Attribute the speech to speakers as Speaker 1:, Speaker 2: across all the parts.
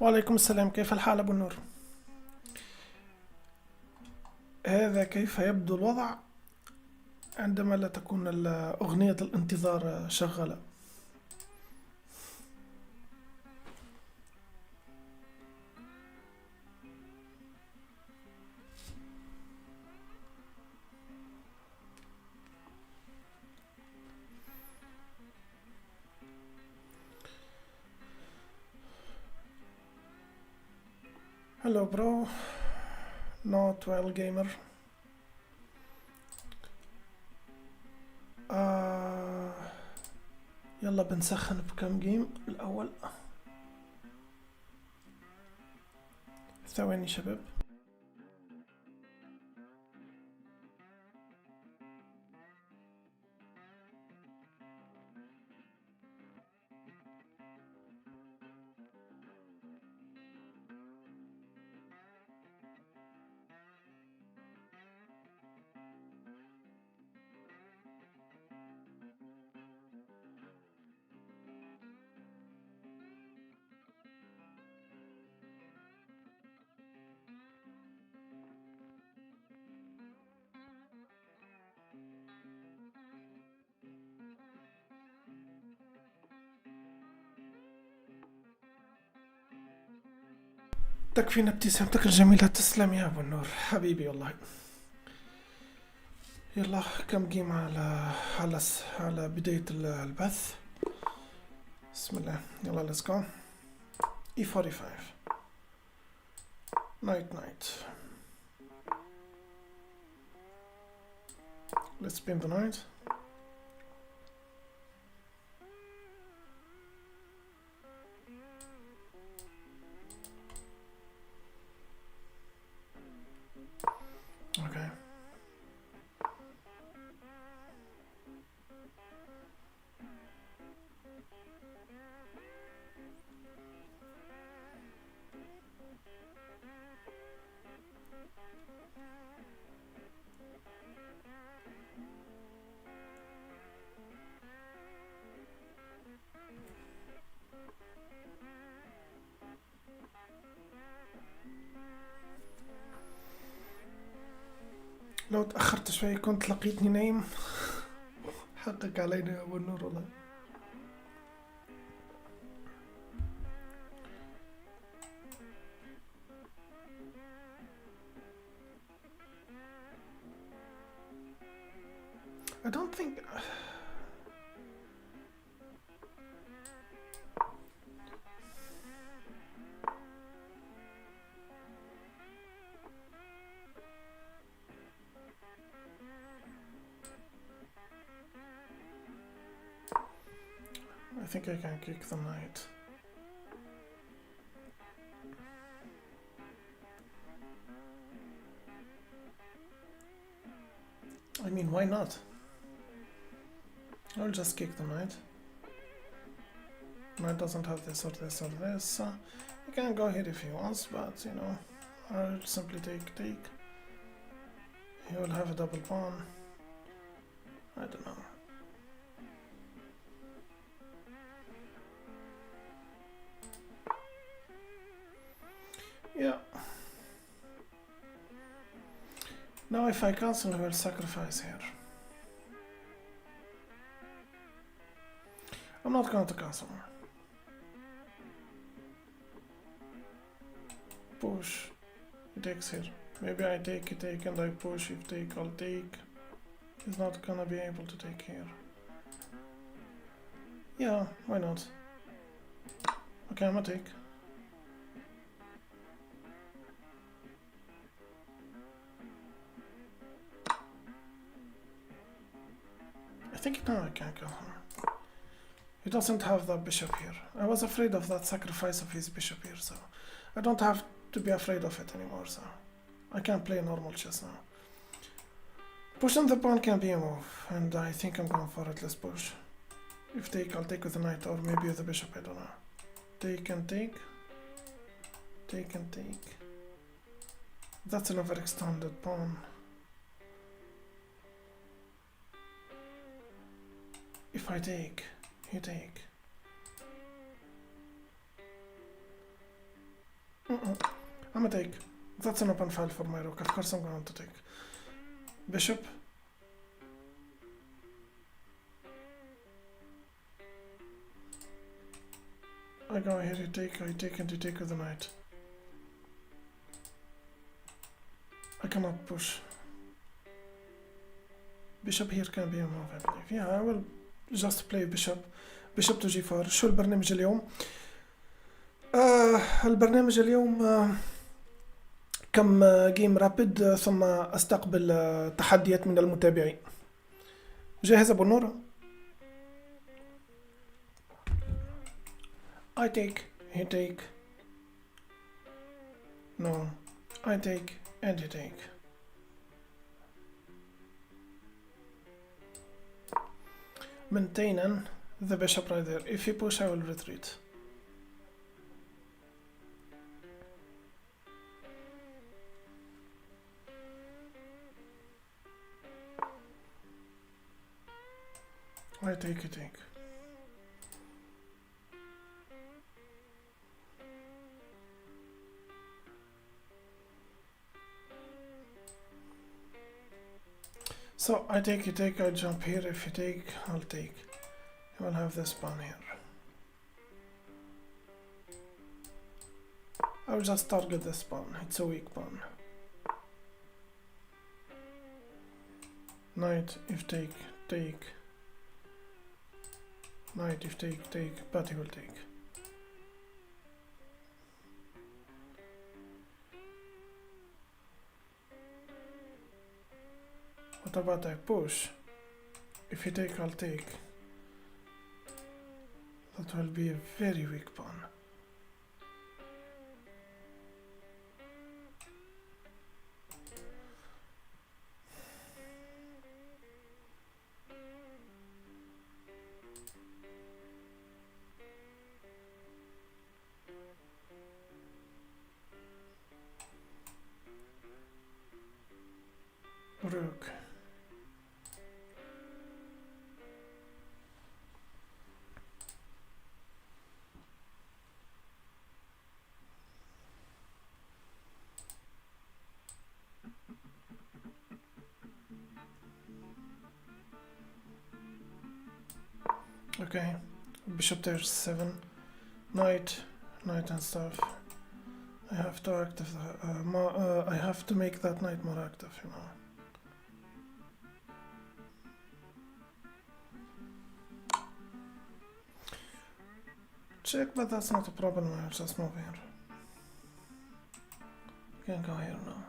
Speaker 1: وعليكم السلام، كيف الحال أبو النور؟ هذا كيف يبدو الوضع عندما لا تكون أغنية الانتظار شغالة. Hello bro, not well gamer. يلا بنسخن بكم جيم الأول. ثواني شباب. تكفينا ابتسامتك الجميلة، تسلم يا أبو النور حبيبي والله. يلا كم جيم على بداية البث. بسم الله، يلا let's go. E45 night. Let's spin the knight. Okay. لو تأخرت شوي كنت لقيتني نايم. حقك علينا يا أبو النور والله. I don't think I think I can kick the knight. I mean, why not? I'll just kick the knight. Knight doesn't have this or this or this. He can go here if he wants, but you know, I'll simply take. He will have a double pawn. I don't know. Yeah. Now if I cancel, he will sacrifice here. I'm not going to cancel. Push. He takes here. Maybe I take, he take, and I push. If take, I'll take. He's not gonna be able to take here. Yeah, why not? Okay, I'm gonna take. I think now I can kill him. He doesn't have the bishop here. I was afraid of that sacrifice of his bishop here, so I don't have to be afraid of it anymore, so I can play normal chess now. Pushing the pawn can be a move, and I think I'm going for it. Let's push. If take, I'll take with the knight, or maybe with the bishop, I don't know. Take and take. Take and take. That's an overextended pawn. If I take, you take. I'm gonna take. That's an open file for my rook. Of course I'm going to take. Bishop. I go here, you take, I take, and you take with the knight. I cannot push. Bishop here can be a move, I believe. Yeah, I will just play bishop. bishop to g4. شو البرنامج اليوم؟ البرنامج اليوم كم جيم رابيد ثم استقبل تحديات من المتابعين. جاهز ابو نور؟ I take, he take. No, I take and he take. Maintaining the bishop right there. If he push, I will retreat. I take, he take. So I take, you take, I jump here. If you take, I'll take. You will have this pawn here. I will just target this pawn. It's a weak pawn. Knight, if take, take. Knight, if take, take, but he will take. What about I push? If you take, I'll take. That will be a very weak pawn. Rook. Okay, bishop there 7, knight and stuff. I have to active I have to make that knight more active, you know. Check, but that's not a problem. I'll just move here. You can go here now.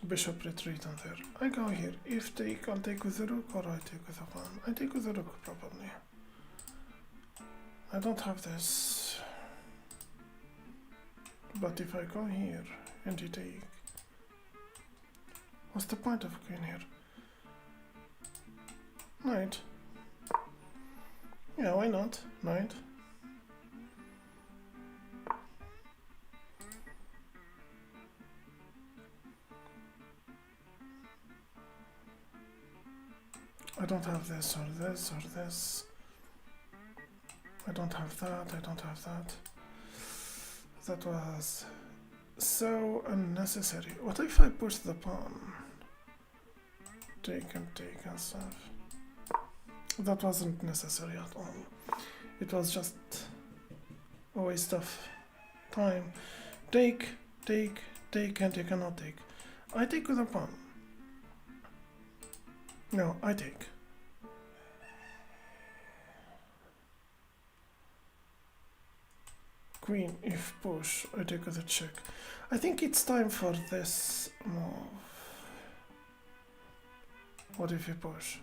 Speaker 1: Bishop retreat on there. I go here. If take, I'll take with the rook, or I take with the pawn. I take with the rook probably. I don't have this. But if I go here and you take, what's the point of queen here? Knight. Yeah, why not? Knight. I don't have this or this or this. I don't have that, I don't have that. That was so unnecessary. What if I push the pawn? Take and stuff. That wasn't necessary at all. It was just a waste of time. Take, and you cannot take. I take with a pawn. No, I take. Queen, if push, I take with a check. I think it's time for this move. What if you push?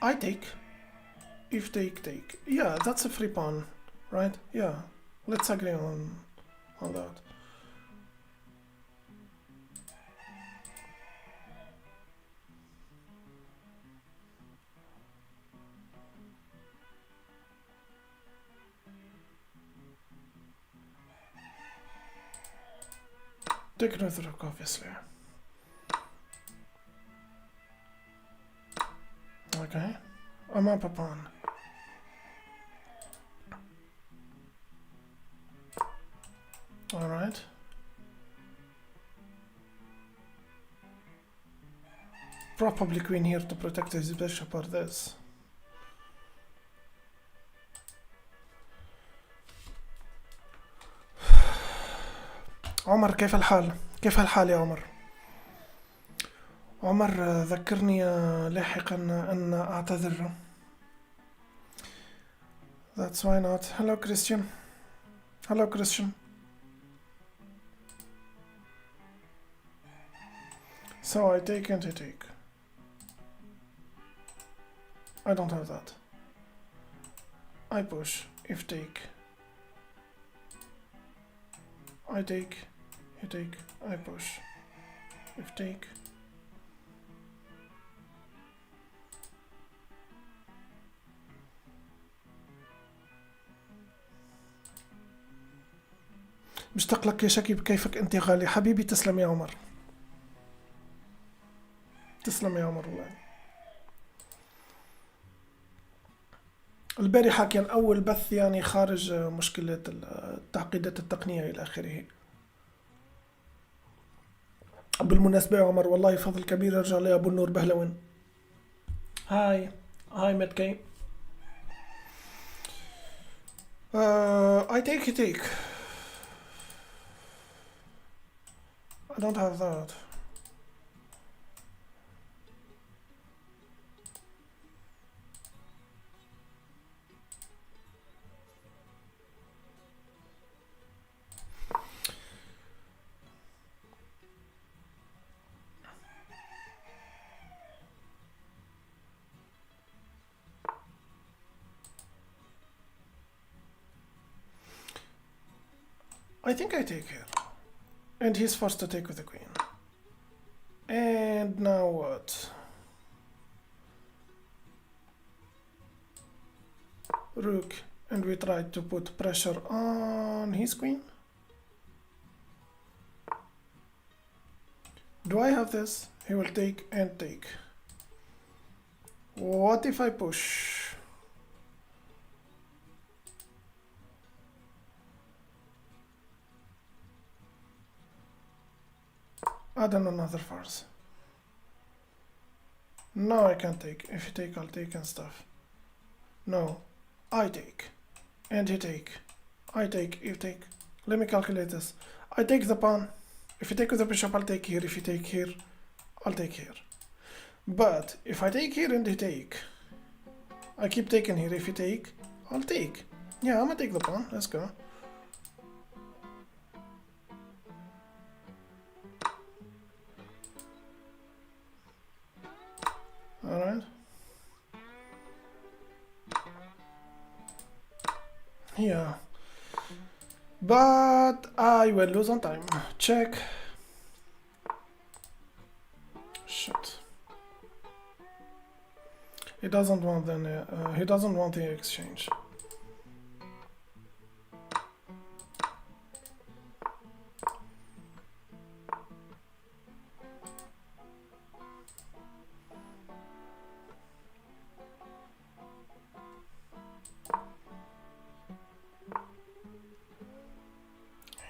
Speaker 1: I take. If take, take. Yeah, that's a free pawn, right? Yeah, let's agree on that. Take another rook, obviously. Okay. I'm up a pawn. Alright. Probably queen here to protect his bishop or this. عمر كيف الحال؟ كيف الحال يا عمر؟ عمر ذكرني لاحقا أن أعتذر. That's why not. Hello Christian. Hello Christian. So I take and I take. I don't have that. I push. If take. I take. You take. I push. If take. مشتاق لك يا شكيب. كيفك انت غالي حبيبي؟ تسلم يا عمر. تسلم يا عمر والله. البارحة كان أول بث يعني خارج مشكلة التعقيدات التقنية إلى آخره. بالمناسبة يا عمر والله فضل كبير يرجع لي أبو النور بهلوين. هاي متكي. I take you take. I don't have that. I think I take here. And he's forced to take with the queen. And now what? Rook. And we try to put pressure on his queen. Do I have this? He will take and take. What if I push? Add on another farce. No, I can't take. If you take, I'll take and stuff. No, I take. And you take. I take, you take. Let me calculate this. I take the pawn. If you take with the bishop, I'll take here. If you take here, I'll take here. But if I take here and you take, I keep taking here. If you take, I'll take. Yeah, I'm gonna take the pawn. Let's go. Alright. Yeah. But I will lose on time. Check. Shit. He doesn't want the exchange.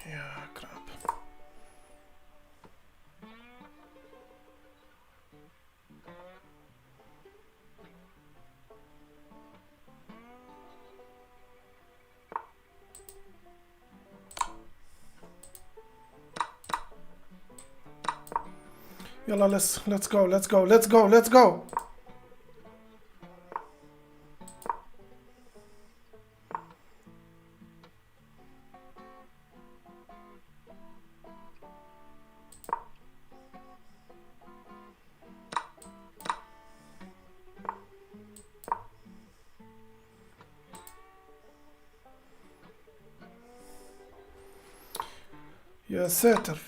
Speaker 1: Yeah, crap. Yalla, let's go. يا ساتر.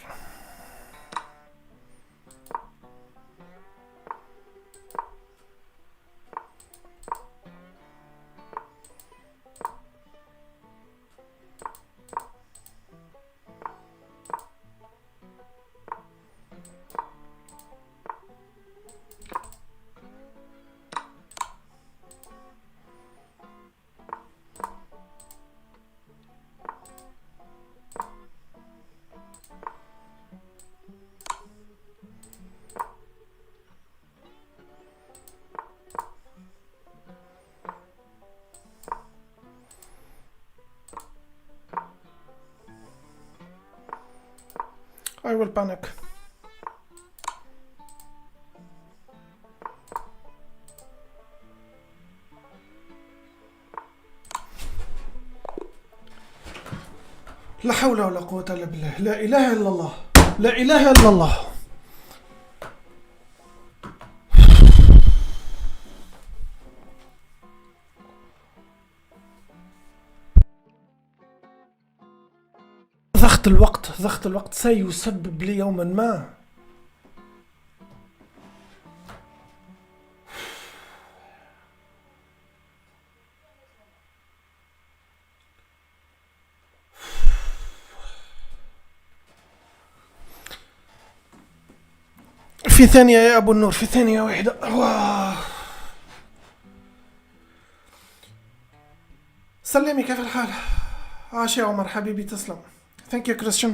Speaker 1: I will panic. لا حول ولا قوة إلا بالله. لا إله إلا الله. لا إله إلا الله. ضغط الوقت سيسبب لي يوما ما. في ثانية يا أبو النور، في ثانية واحدة. سلمي، كيف الحال؟ عاش يا عمر حبيبي، تسلم. Thank you Christian.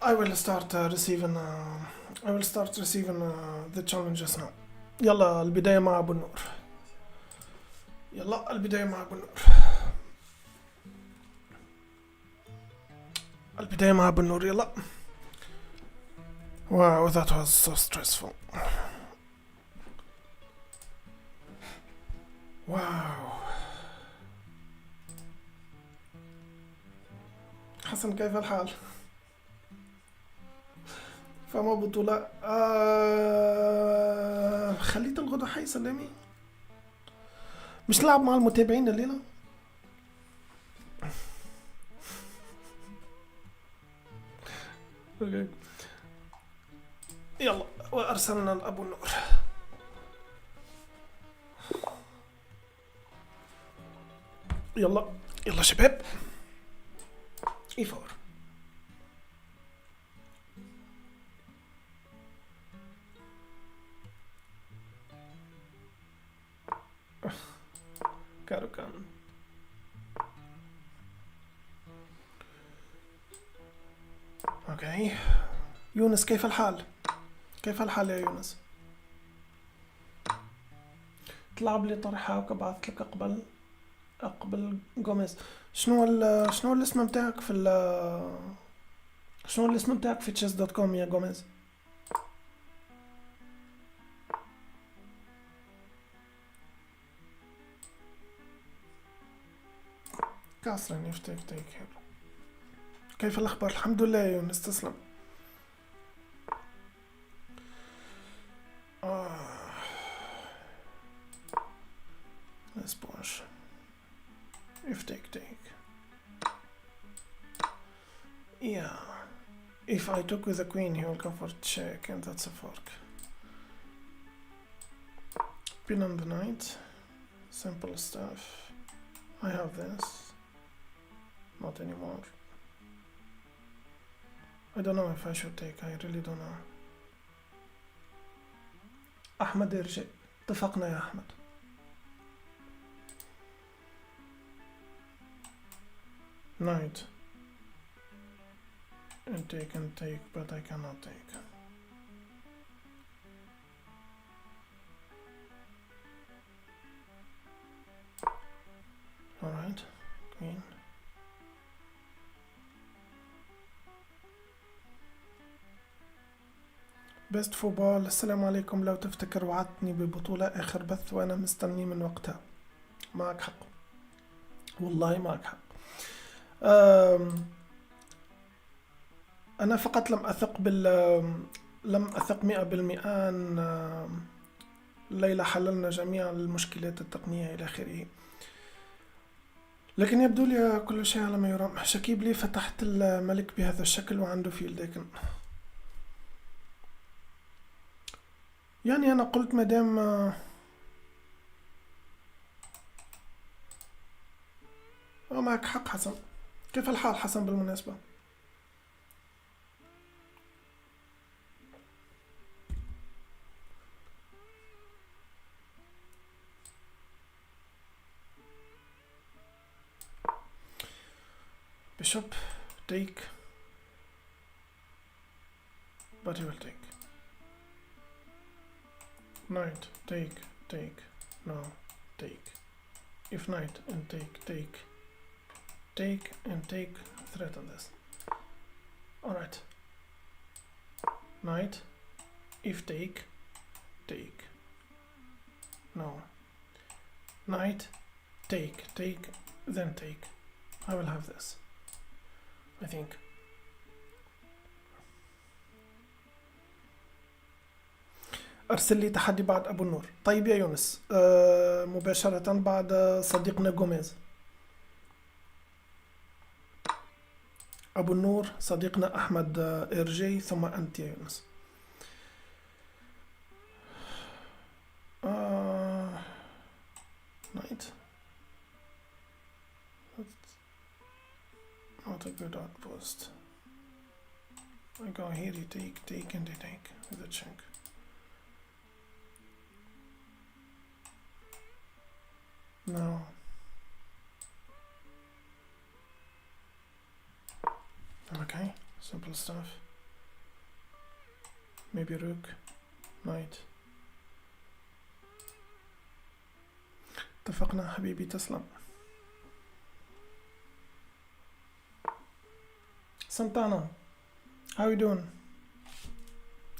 Speaker 1: I will start receiving the challenges now. يلا البداية مع أبو النور. يلا البداية مع أبو النور. البداية مع أبو النور. يلا. Wow, that was so stressful. Wow. حسن كيف الحال؟ فما بطولة. خليت الغدا حي. سلامي. مش نلعب مع المتابعين الليلة؟ اوكي. يلا وارسلنا لابو النور. يلا شباب. E4. كاروكان. اوكي. يونس كيف الحال؟ كيف الحال يا يونس؟ تلعب لي طرحة وكبعث لك اقبل جوميز. شنو الاسم متاعك في شنو الاسم متاعك في chess.com يا جوميز؟ كاسرين يفتك تيك. كيف الاخبار؟ الحمد لله يا يونس، تسلم. Let's push. If take. Yeah. If I took with the queen, he will go for check, and that's a fork. Pin on the knight. Simple stuff. I have this. Not anymore. I don't know if I should take. I really don't know. أحمد يرجع. اتفقنا يا أحمد. Knight. And take, but I cannot take. Alright, queen. بيست فوتبول. السلام عليكم. لو تفتكر وعدتني ببطولة آخر بث وأنا مستني من وقتها. معك حق، والله معك حق. أنا فقط لم أثق 100% أن ليلى حللنا جميع المشكلات التقنية إلى آخره، لكن يبدو لي كل شيء على ما يرام. شكيب لي فتحت الملك بهذا الشكل وعنده فيل، لكن يعني أنا قلت مادام معك حق حسن. كيف الحال حسن بالمناسبة؟ Bishop take, but he will take. knight, take, take, no, take. If knight and take, take, take and take, threaten this. Alright. Knight, if take, take, no. Knight, take, take, then take. I will have this, I think. أرسل لي تحدي بعد أبو النور. طيب يا يونس، مباشرة بعد صديقنا جوميز. أبو النور، صديقنا أحمد إرجي، ثم أنت يا يونس. Knight. That's not a good outpost. I go here, you take, take, and you take with a check. No. Okay, simple stuff. Maybe rook, knight. اتفقنا حبيبي تسلم. Santana, how you doing?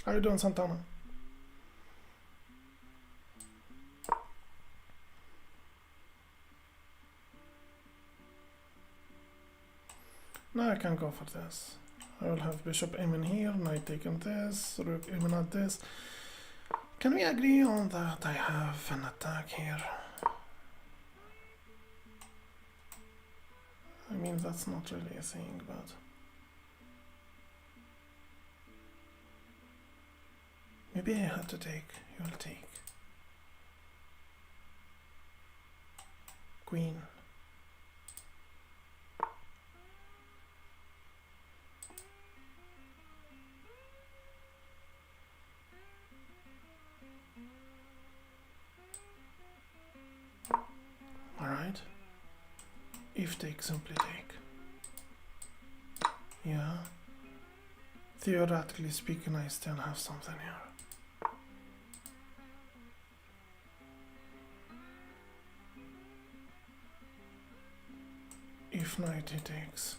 Speaker 1: How you doing, Santana? Now I can go for this. I will have bishop aiming here, knight taking this, rook aiming at this. Can we agree on that I have an attack here? I mean, that's not really a thing, but... maybe I had to take, you'll take. Queen. Alright. If take, simply take. Yeah. Theoretically speaking, I still have something here. If knight, he takes.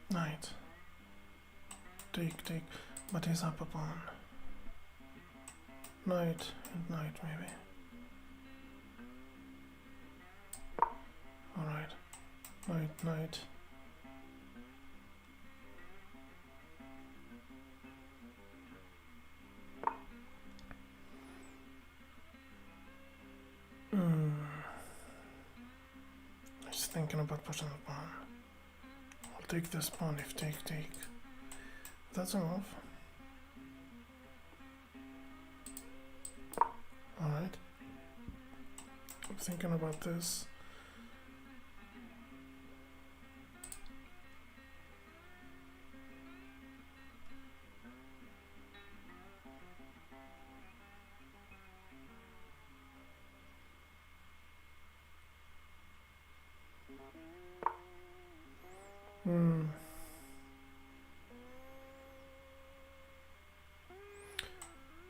Speaker 1: Knight. Take, take, but he's up a pawn. Knight and knight, maybe. Alright. Knight, knight. Just thinking about pushing the pawn. I'll take this pawn if take, take. That's enough. Alright. I'm thinking about this.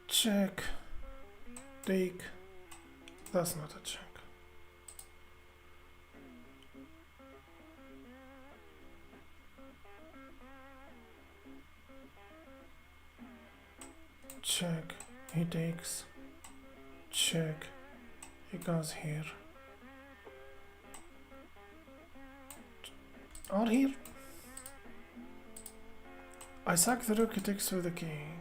Speaker 1: Check. Take. That's not a check. Check. He takes. Check. He goes here. Or here. I sack the rook, he takes with the king.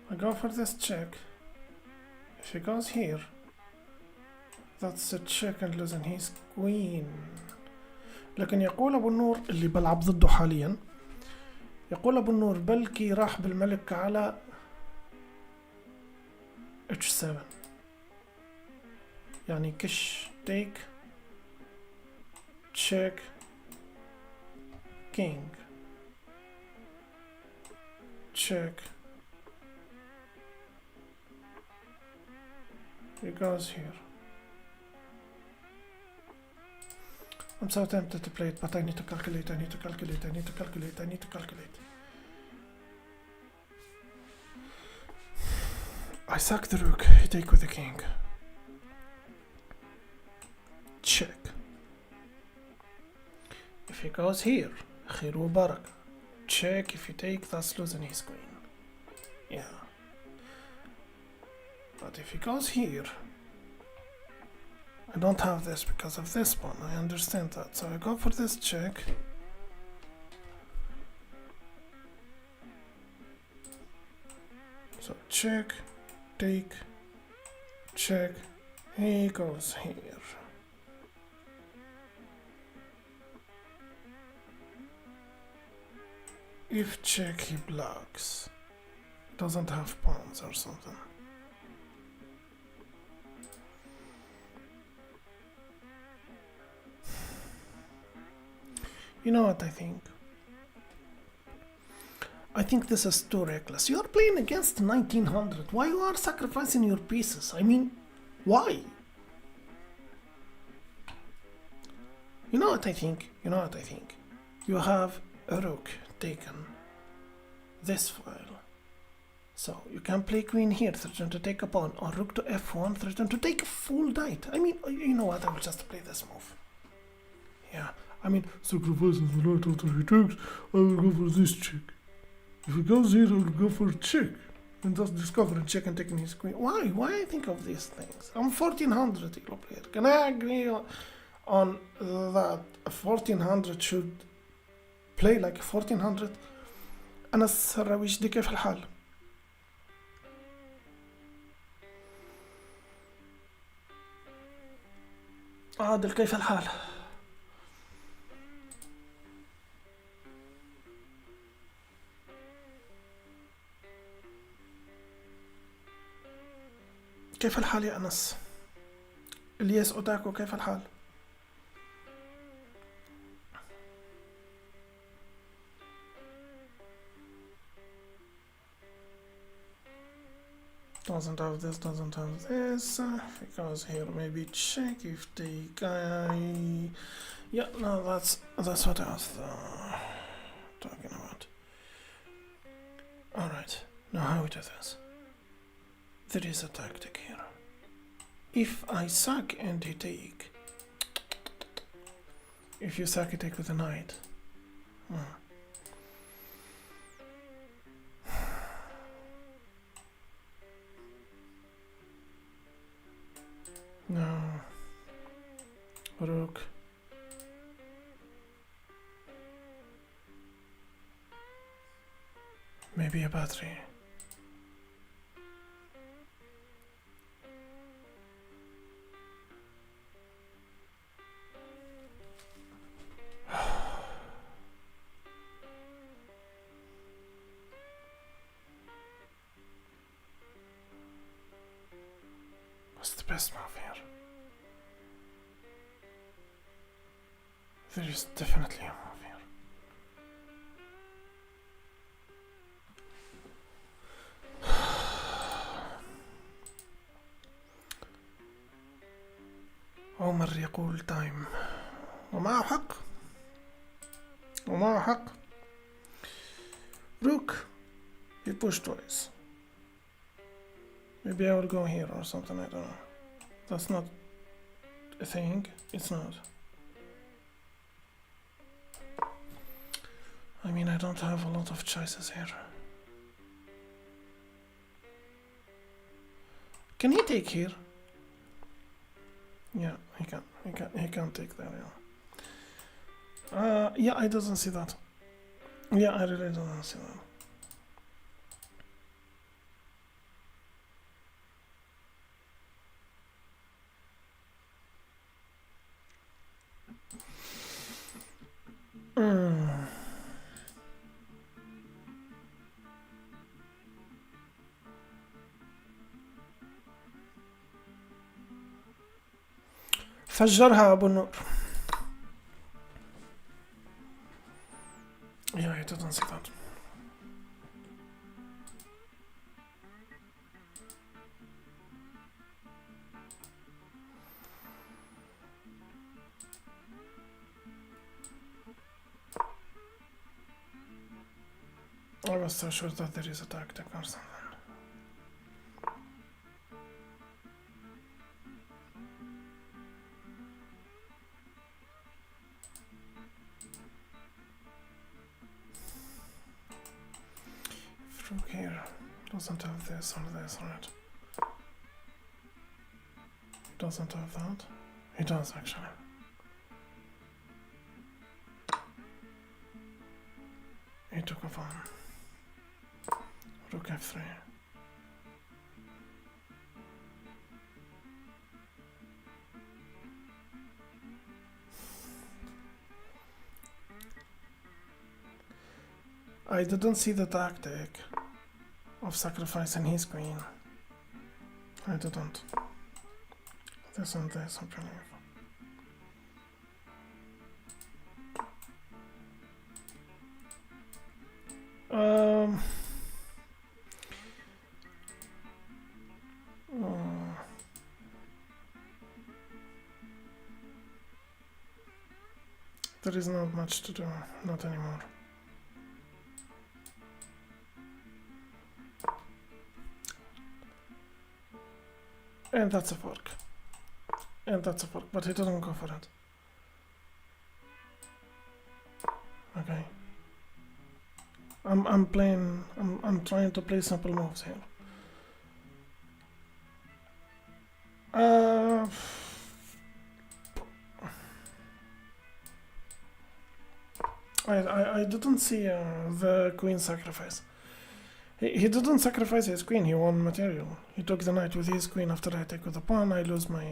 Speaker 1: I go for this check. If he goes here, that's a check and losing his queen. لكن يقول أبو النور اللي بلعب ضده حاليا، يقول أبو النور بلكي راح بالملك على h7. يعني كش take check king check. He goes here. I'm so tempted to play it, but I need to calculate, I need to calculate, I need to calculate, I need to calculate. I sack the rook, he take with the king. Check. If he goes here, خير وبركة. Check, if you take, that's losing his queen. Yeah. But if he goes here, I don't have this because of this one, I understand that. So I go for this check. So check, take, check, he goes here. If check, he blocks. Doesn't have pawns or something. You know what I think? I think this is too reckless. You are playing against 1900. Why you are sacrificing your pieces? I mean, why? You know what I think? You know what I think? You have a rook taken this file. So you can play queen here, threaten to take a pawn, or rook to f1, threaten to take a full knight. I mean, you know what? I will just play this move. Yeah, I mean, sacrificing the knight after he takes, I will go for this check. If he goes here, I will go for a check. And just discover a check and taking his queen. Why? Why I think of these things? I'm 1400 euro player. Can I agree on that 1400 should play like 1400? أنس الراويش دي كيف الحال؟ عادل كيف الحال؟ كيف الحال يا أنس؟ الياس أوتاكو كيف الحال؟ Doesn't have this, doesn't have this, because here maybe check if the guy... Yeah, no, that's what I was talking about. Alright, now how we do this? There is a tactic here. If I suck and he take... If you suck, you take with a knight. No. Rook. Maybe a battery. What's the best move here? There is definitely a move here. عمر يقول تايم، ومعه حق، ومعه حق. Rook, he pushed twice. Maybe I will go here or something, I don't know. That's not a thing, it's not. I mean, I don't have a lot of choices here. Can he take here? Yeah, he can't take that, yeah. Yeah, I doesn't see that. Yeah, I really don't see that. فجرها ابو النور. Yeah, I didn't see that. I was so sure that there is a tactic or something. From here, doesn't have this or this on it. Doesn't have that. It does actually. He took a pawn. Rook f3. I didn't see the tactic of sacrificing his queen. I didn't. This and this, I believe. There is not much to do, not anymore. And that's a fork. And that's a fork, but he doesn't go for it. Okay. I'm trying to play simple moves here. I didn't see the queen sacrifice. He didn't sacrifice his queen, he won material. He took the knight with his queen. After I take with the pawn, I lose my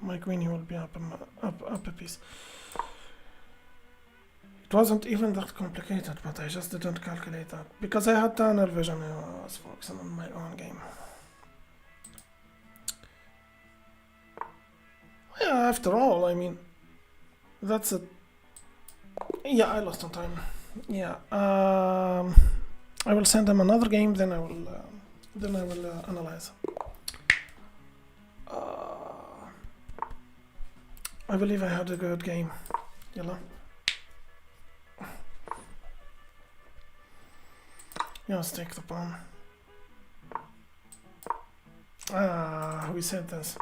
Speaker 1: my queen, he will be up a piece. It wasn't even that complicated, but I just didn't calculate that. Because I had tunnel vision, I was focusing on my own game. Yeah, after all, I mean, that's it. Yeah, I lost on time. Yeah, I will send them another game, then I will analyze. I believe I had a good game. Yalla. Just take the pawn. We said this.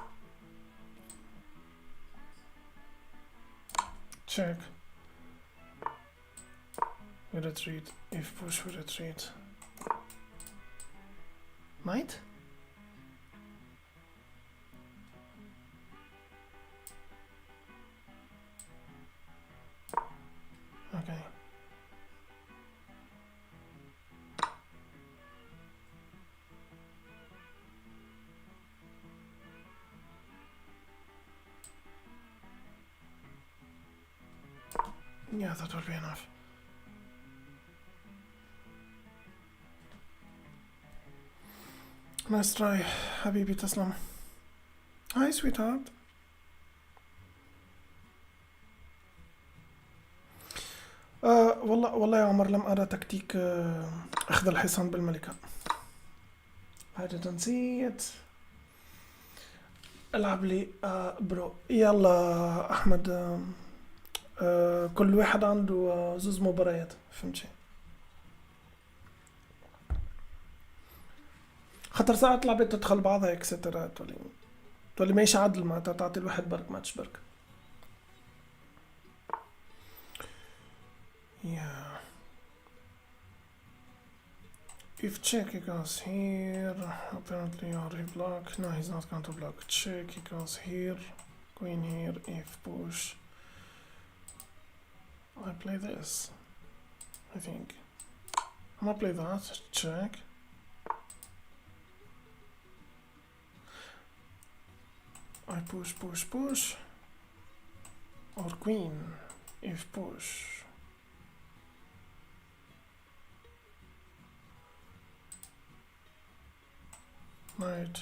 Speaker 1: Check. We retreat. If push, we retreat. Knight? Okay. Yeah, that would be enough. Nice try, Habibi Taslam. Hi, sweetheart. والله يا عمر لم أرى تكتيك أخذ الحصان بالملكة. I didn't see it. العب لي برو. يلا أحمد. كل واحد عنده زوز مباريات، فهمتي؟ خاطر ساعات لعبات تدخل بعضها اكسترا تولي ماشي عدل معناتها تعطي الواحد برك ماتش برك. Yeah. If check he goes here, apparently he block. No, he's not going to block. Check he goes here, queen here. If push, I play this. I think I'm gonna play that. Check. I push, push, push, or queen. If push. Knight,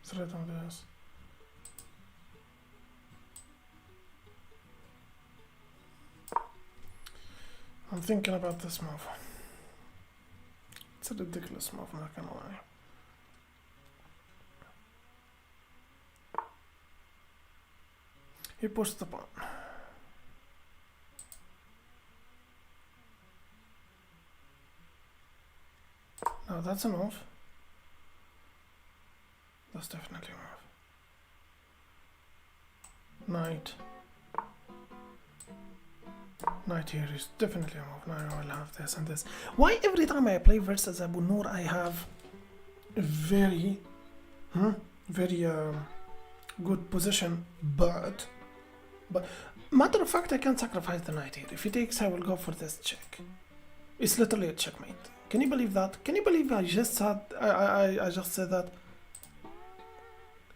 Speaker 1: threat on this. I'm thinking about this move. It's a ridiculous move, not gonna lie. He pushed the pawn. No, that's a move. That's definitely a move. Knight. Knight here is definitely a move. Now I will have this and this. Why every time I play versus Abu Noor I have a very good position, but matter of fact I can't sacrifice the knight here. If he takes I will go for this check. It's literally a checkmate. Can you believe that? Can you believe I just said I just said that?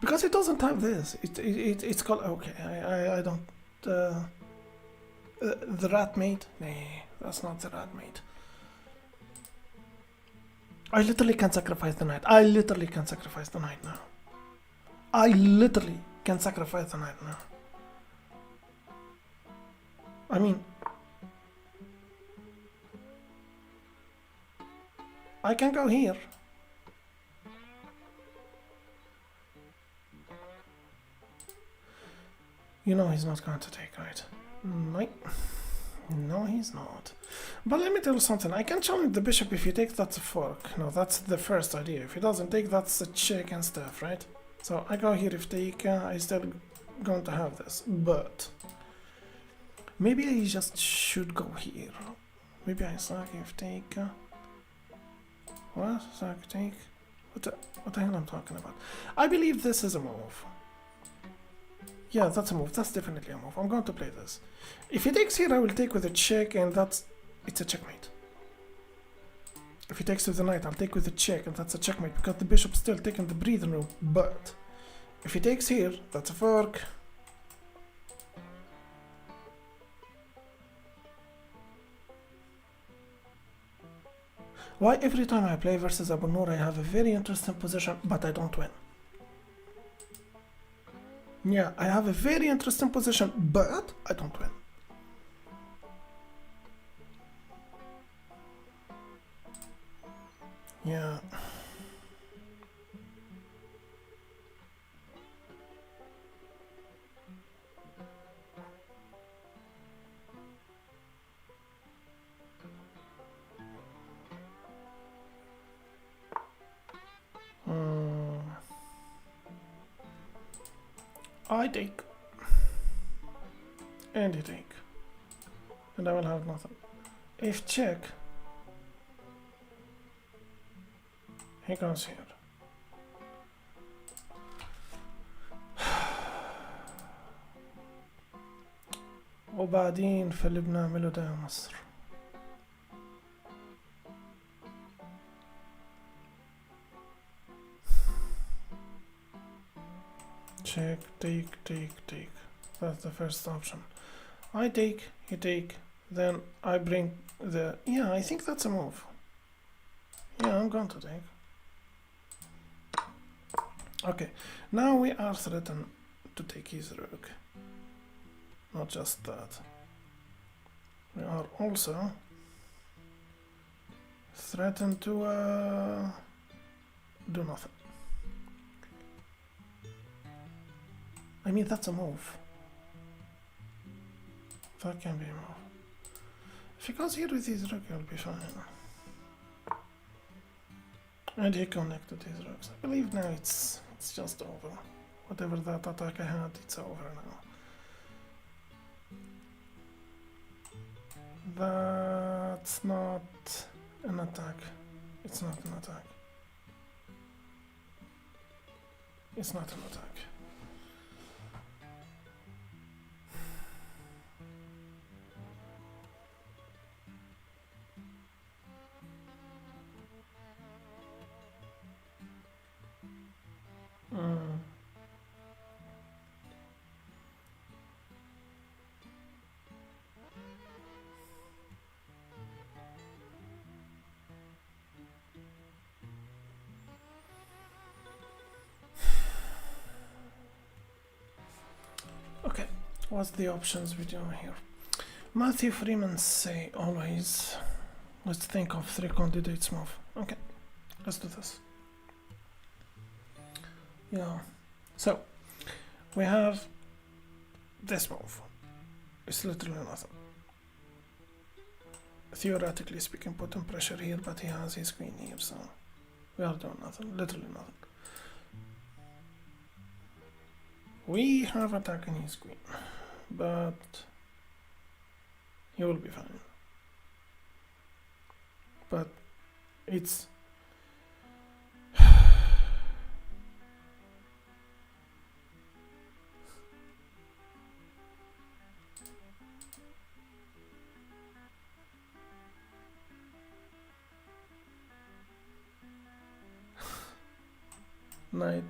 Speaker 1: Because it doesn't have this. It's called okay. I don't the rat mate? Nah, that's not the rat mate. I literally can sacrifice the knight. I literally can sacrifice the knight now. I literally can sacrifice the knight now. I mean, I can go here. You know he's not going to take, right? No, he's not. But let me tell you something. I can challenge the bishop if he takes, that's a fork. No, that's the first idea. If he doesn't take, that's a check and stuff, right? So I go here if take, I still going to have this. But maybe I just should go here. Maybe I sack if take. What? Sack take? What the hell I'm talking about? I believe this is a move. Yeah, that's a move. That's definitely a move. I'm going to play this. If he takes here, I will take with a check, and it's a checkmate. If he takes with the knight, I'll take with a check, and that's a checkmate, because the bishop's still taking the breathing room. But if he takes here, that's a fork. Why every time I play versus Abu Noor, I have a very interesting position, but I don't win? Yeah, I have a very interesting position, but I don't win. Yeah. I take. And you take. And I will have nothing. If check, he comes here. وبعدين فاللي بنعمله ده يا مصر. Check, take. That's the first option. I take, he take, then I bring the... Yeah, I think that's a move. Yeah, I'm going to take. Okay, now we are threatened to take his rook. Not just that. We are also threatened to do nothing. I mean, that's a move. That can be a move. If he goes here with his rook, he'll be fine. And he connected his rooks. I believe now it's just over. Whatever that attack I had, it's over now. That's not an attack. It's not an attack. It's not an attack. Okay, what's the options we do here? Matthew Freeman say always, let's think of 3 candidates move. Okay, let's do this. Yeah, so we have this move. It's literally nothing. Theoretically speaking, putting pressure here, but he has his queen here, so we are doing nothing, literally nothing. We have attacking his queen, but he will be fine. But it's knight.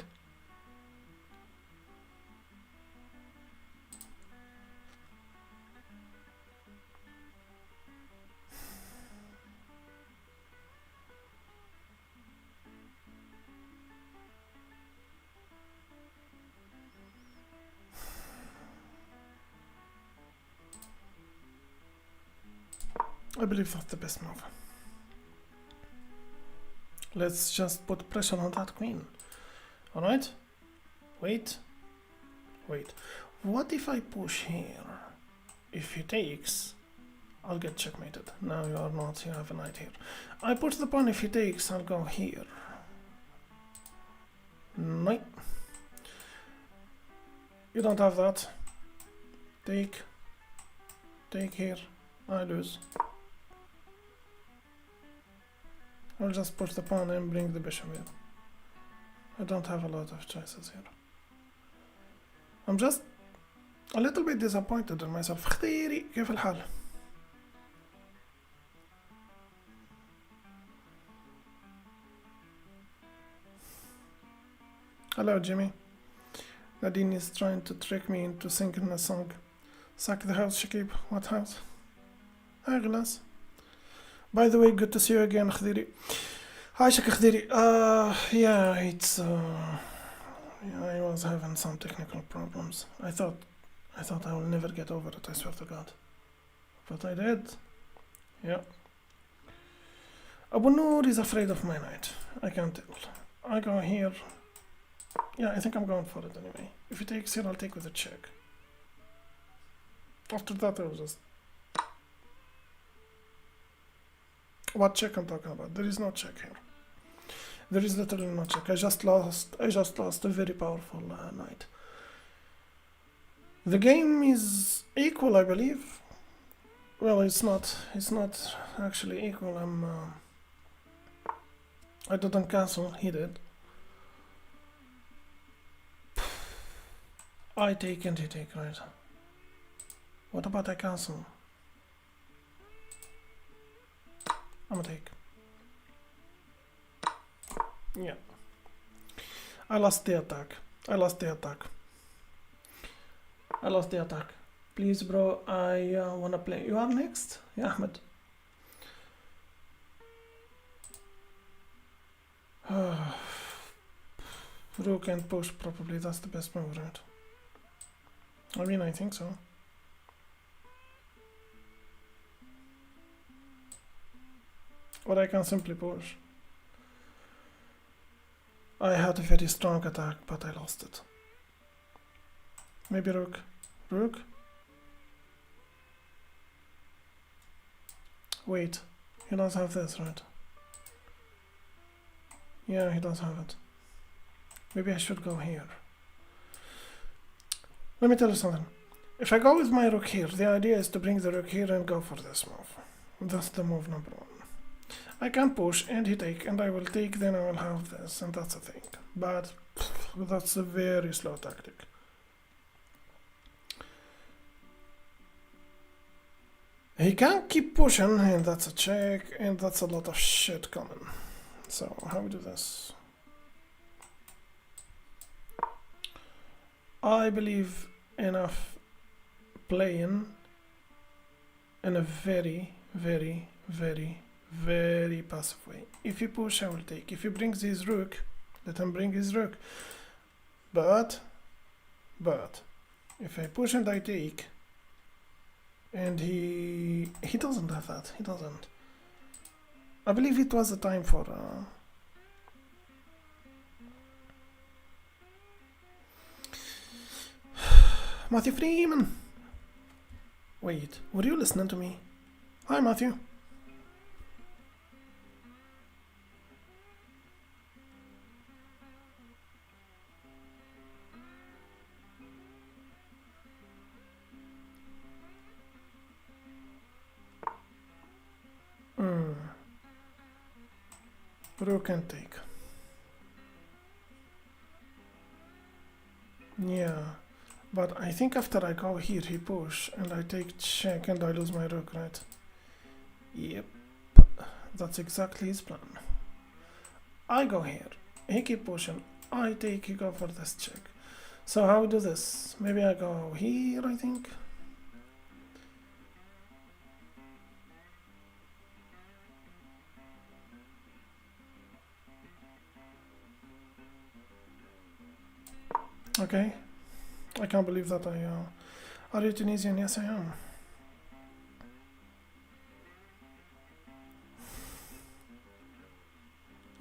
Speaker 1: I believe that's the best move. Let's just put pressure on that queen. Alright? Wait. Wait. What if I push here? If he takes, I'll get checkmated. No, you are not. You have a knight here. I push the pawn. If he takes, I'll go here. Knight. You don't have that. Take. Take here. I lose. I'll just push the pawn and bring the bishop in. I don't have a lot of choices here. I'm just a little bit disappointed in myself. اختيري كيف الحال؟ Hello Jimmy. Nadine is trying to trick me into singing a song. Sack the house, Shakib. What house? Hi Glas. By the way, good to see you again, Khadiri. Hi, Shak Khadiri. Yeah, it's yeah, I was having some technical problems. I thought I will never get over it, I swear to God. But I did. Yeah. Abu Noor is afraid of my knight. I can't tell. I go here. Yeah, I think I'm going for it anyway. If he takes here, I'll take with a check. After that, I'll just... What check I'm talking about? There is no check here. There is literally no check. I just lost a very powerful knight. The game is equal, I believe. Well, it's not actually equal. I didn't cancel, he did. I take and he take, right? What about I cancel? I'm gonna take. Yeah. I lost the attack. Please, bro, I wanna play. You are next? Yeah, Ahmed. Rook and push, probably. That's the best move, right? I mean, I think so. Or I can simply push. I had a very strong attack, but I lost it. Maybe rook. Rook? Wait, he does have this, right? Yeah, he does have it. Maybe I should go here. Let me tell you something. If I go with my rook here, the idea is to bring the rook here and go for this move. That's the move number one. I can push and he take, and I will take, then I will have this, and that's a thing. But that's a very slow tactic. He can keep pushing, and that's a check, and that's a lot of shit coming. So, how we do this? I believe enough playing in a very, very, very, very passive way. If he push, I will take. If he brings his rook, let him bring his rook. But, if I push and I take, And he doesn't have that. He doesn't. I believe it was a time for Matthew Freeman. Wait, were you listening to me? Hi, Matthew. Rook and take. Yeah, but I think after I go here, he push, and I take check, and I lose my rook, right? Yep, that's exactly his plan. I go here, he keep pushing, I take, he go for this check. So how we do this? Maybe I go here, I think. Okay, I can't believe that are you Tunisian? Yes, I am.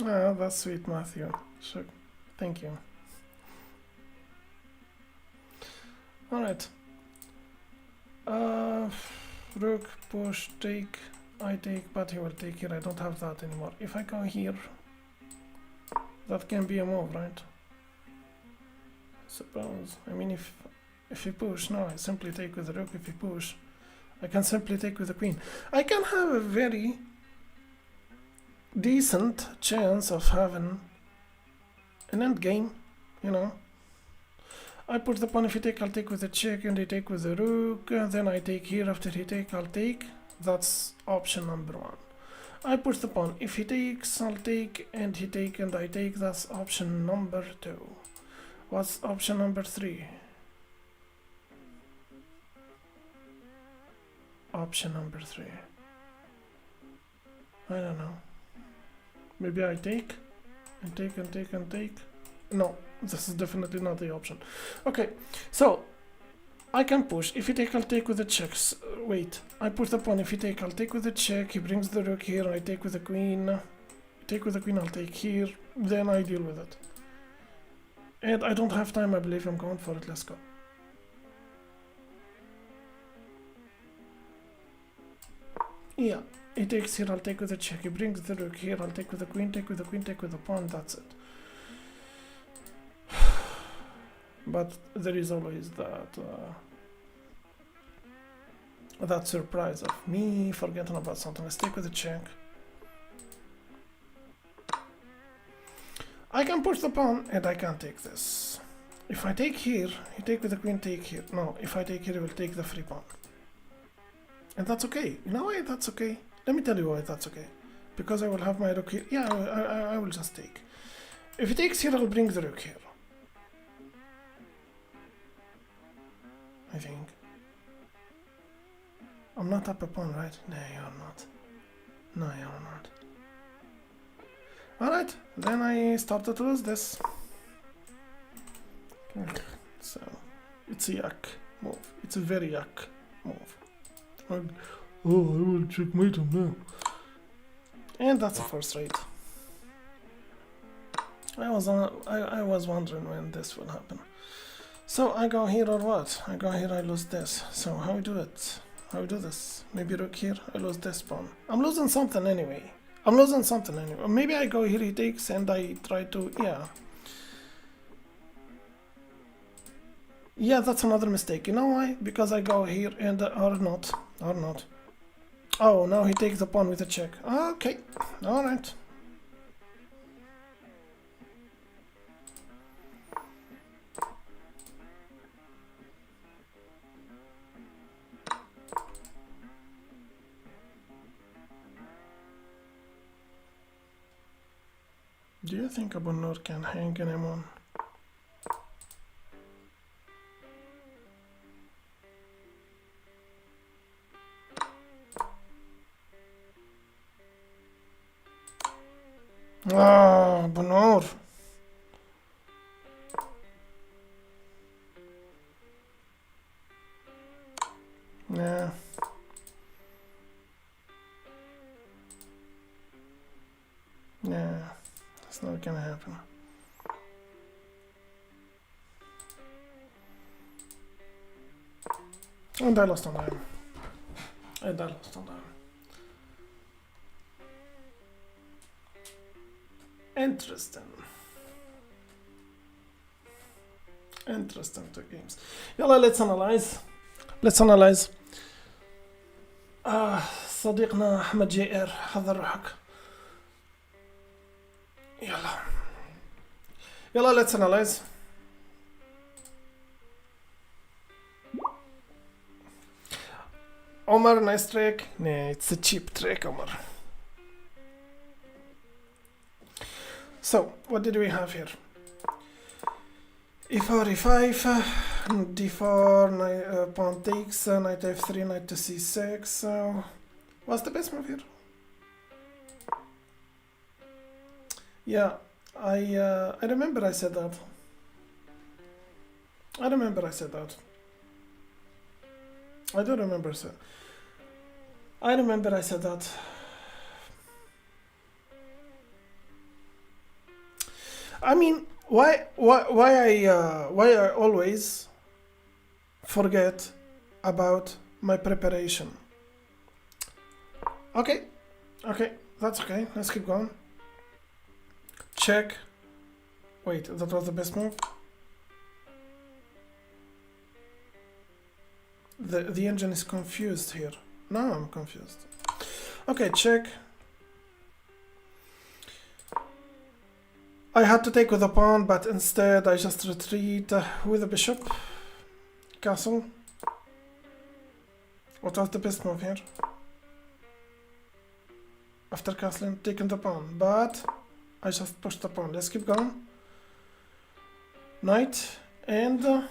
Speaker 1: Ah, that's sweet, Matthew. Sure, thank you. Alright. Rook, push, take, I take, but he will take here. I don't have that anymore. If I go here, that can be a move, right? Suppose. I mean, if he push, no, I simply take with the rook. If he push, I can simply take with the queen. I can have a very decent chance of having an end game, you know. I put the pawn. If he take, I'll take with the check, and he take with the rook, and then I take here. After he take, I'll take. That's option number one. I push the pawn. If he takes, I'll take, and he take, and I take. That's option number two. What's option number three? Option number three. I don't know. Maybe I take, and take, and take, and take. No, this is definitely not the option. Okay, so I can push. If he take, I'll take with the checks. Wait, I push the pawn. If he take, I'll take with the check. He brings the rook here. I take with the queen. Take with the queen. I'll take here. Then I deal with it. And I don't have time. I believe I'm going for it. Let's go. Yeah, he takes here. I'll take with the check. He brings the rook here. I'll take with the queen. Take with the queen. Take with the pawn. That's it. But there is always that surprise of me forgetting about something. Let's take with the check. I can push the pawn, and I can take this. If I take here, he take with the queen, take here. No, if I take here, he will take the free pawn. And that's okay. You know why that's okay? Let me tell you why that's okay. Because I will have my rook here. Yeah, I will just take. If he takes here, I'll bring the rook here. I think. I'm not up a pawn, right? No, you're not. No, you're not. Alright, then I started to lose this. So, it's a yuck move. It's a very yuck move. Oh, I will checkmate him now. And that's a first rate. I was wondering when this will happen. So I go here or what? I go here, I lose this. So how we do it? How we do this? Maybe rook here, I lose this pawn. I'm losing something anyway. Maybe I go here, he takes, and I try to, yeah. Yeah, that's another mistake. You know why? Because I go here and, or not. Oh, now he takes the pawn with a check. Okay, alright. Do you think Abu Nur can hang anyone? Ah, Abu Nur. Yeah. Yeah, it's not gonna happen. And I lost on that. And I lost on that. Interesting. Interesting two games. يلا let's analyze. Let's analyze. صديقنا أحمد جائر حضر روحك. يلا let's analyze. Omar, nice trick. Nah, it's a cheap trick, Omar. So, what did we have here? e4, e5, d4, pawn takes, knight f3, knight to c6. What's the best move here? Yeah, I remember I said that. I do remember I said that. I mean, why I always forget about my preparation. Okay, that's okay. Let's keep going. Check. Wait, that was the best move. The engine is confused here. No, I'm confused. Okay, check. I had to take with a pawn, but instead I just retreat with a bishop. Castle. What was the best move here? After castling, taking the pawn, but I just pushed the pawn. Let's keep going. Knight and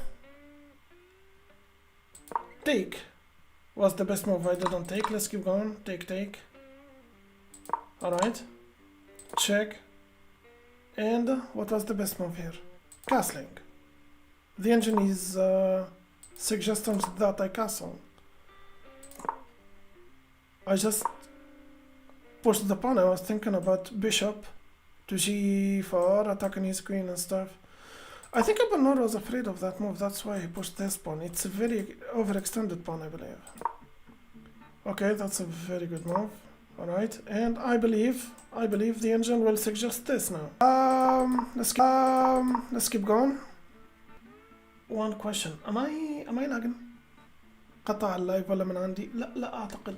Speaker 1: take was the best move. I didn't take. Let's keep going. Take. Alright. Check. And what was the best move here? Castling. The engine is suggesting that I castle. I just pushed the pawn. I was thinking about bishop to g4, attacking his queen and stuff. I think Abanor was afraid of that move. That's why he pushed this pawn. It's a very overextended pawn, I believe. Okay, that's a very good move. Alright, and I believe the engine will suggest this now. Let's keep going. One question. Am I lagging؟ قطع اللايف ولا من عندي؟ لا أعتقد.